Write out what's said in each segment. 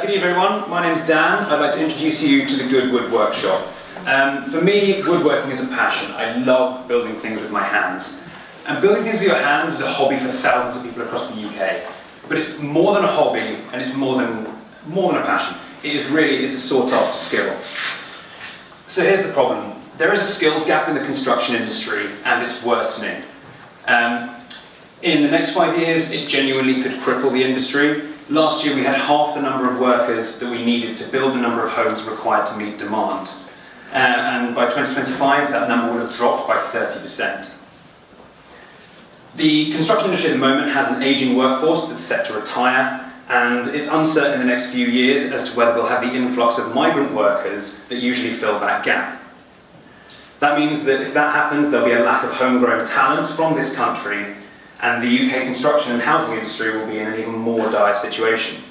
Good evening everyone, my name's Dan. I'd like to introduce you to the Good Wood Workshop. For me, woodworking is a passion. I love building things with my hands. And building things with your hands is a hobby for thousands of people across the UK. But it's more than a hobby, and it's more than a passion. It's a sought after skill. So here's the problem. There is a skills gap in the construction industry, and it's worsening. In the next 5 years, it genuinely could cripple the industry. Last year, we had half the number of workers that we needed to build the number of homes required to meet demand. And by 2025, that number would have dropped by 30%. The construction industry at the moment has an aging workforce that's set to retire, and it's uncertain in the next few years as to whether we'll have the influx of migrant workers that usually fill that gap. That means that if that happens, there'll be a lack of homegrown talent from this country, and the UK construction and housing industry will be in an even more dire situation.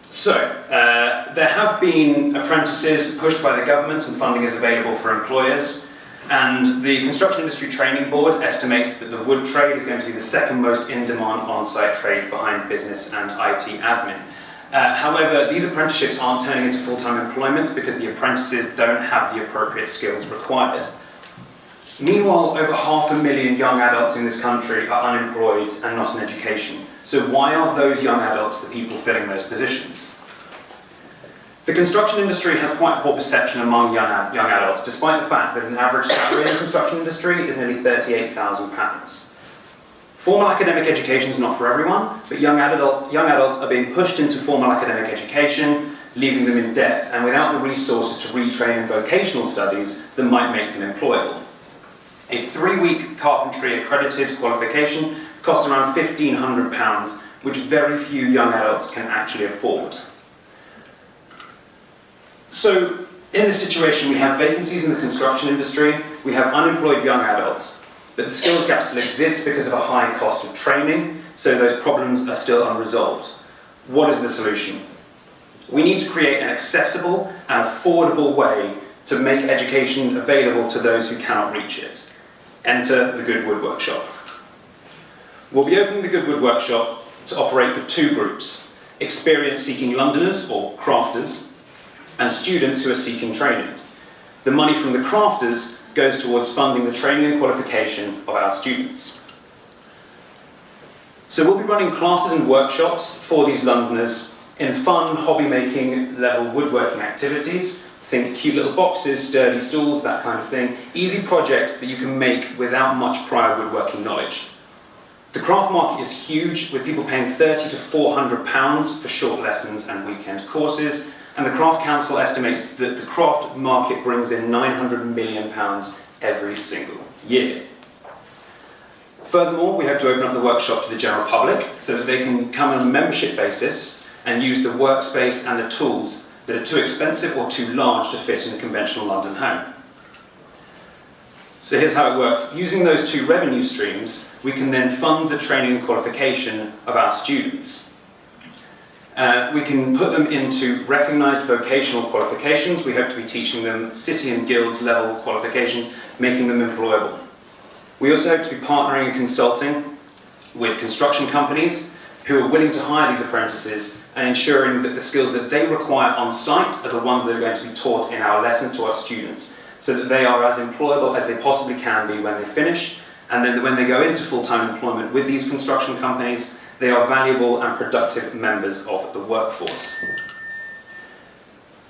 So, there have been apprentices pushed by the government and funding is available for employers, and the Construction Industry Training Board estimates that the wood trade is going to be the second most in-demand on-site trade behind business and IT admin. However, these apprenticeships aren't turning into full-time employment because the apprentices don't have the appropriate skills required. Meanwhile, over 500,000 young adults in this country are unemployed and not in education. So why aren't those young adults the people filling those positions? The construction industry has quite a poor perception among young adults, despite the fact that an average salary in the construction industry is nearly £38,000. Formal academic education is not for everyone, but young adults are being pushed into formal academic education, leaving them in debt, and without the resources to retrain in vocational studies that might make them employable. A 3-week carpentry accredited qualification costs around £1,500, which very few young adults can actually afford. So, in this situation, we have vacancies in the construction industry, we have unemployed young adults, but the skills gap still exists because of a high cost of training, so those problems are still unresolved. What is the solution? We need to create an accessible and affordable way to make education available to those who cannot reach it. Enter the Good Wood Workshop. We'll be opening the Good Wood Workshop to operate for 2 groups: experience-seeking Londoners, or crafters, and students who are seeking training. The money from the crafters goes towards funding the training and qualification of our students. So we'll be running classes and workshops for these Londoners in fun, hobby-making level woodworking activities. Think cute little boxes, sturdy stools, that kind of thing. Easy projects that you can make without much prior woodworking knowledge. The craft market is huge, with people paying £30 to £400 for short lessons and weekend courses, and the Craft Council estimates that the craft market brings in £900 million every single year. Furthermore, we hope to open up the workshop to the general public so that they can come on a membership basis and use the workspace and the tools that are too expensive or too large to fit in a conventional London home. So here's how it works. Using those 2 revenue streams, we can then fund the training and qualification of our students. We can put them into recognised vocational qualifications. We hope to be teaching them City and Guilds level qualifications, making them employable. We also hope to be partnering and consulting with construction companies who are willing to hire these apprentices and ensuring that the skills that they require on site are the ones that are going to be taught in our lessons to our students, so that they are as employable as they possibly can be when they finish, and then when they go into full-time employment with these construction companies, they are valuable and productive members of the workforce.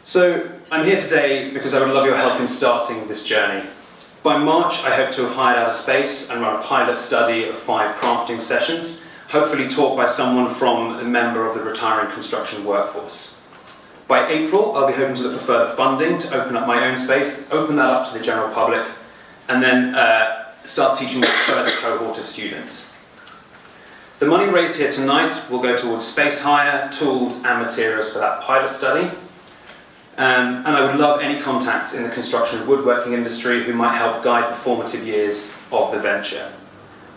So I'm here today because I would love your help in starting this journey. By March, I hope to have hired out a space and run a pilot study of 5 crafting sessions, hopefully taught by someone from a member of the retiring construction workforce. By April, I'll be hoping to look for further funding to open up my own space, open that up to the general public, and then start teaching the first cohort of students. The money raised here tonight will go towards space hire, tools, and materials for that pilot study. And I would love any contacts in the construction and woodworking industry who might help guide the formative years of the venture.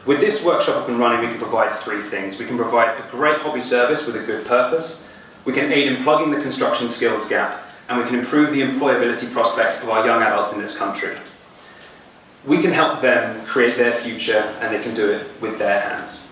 With this workshop up and running, we can provide 3 things. We can provide a great hobby service with a good purpose, we can aid in plugging the construction skills gap, and we can improve the employability prospects of our young adults in this country. We can help them create their future, and they can do it with their hands.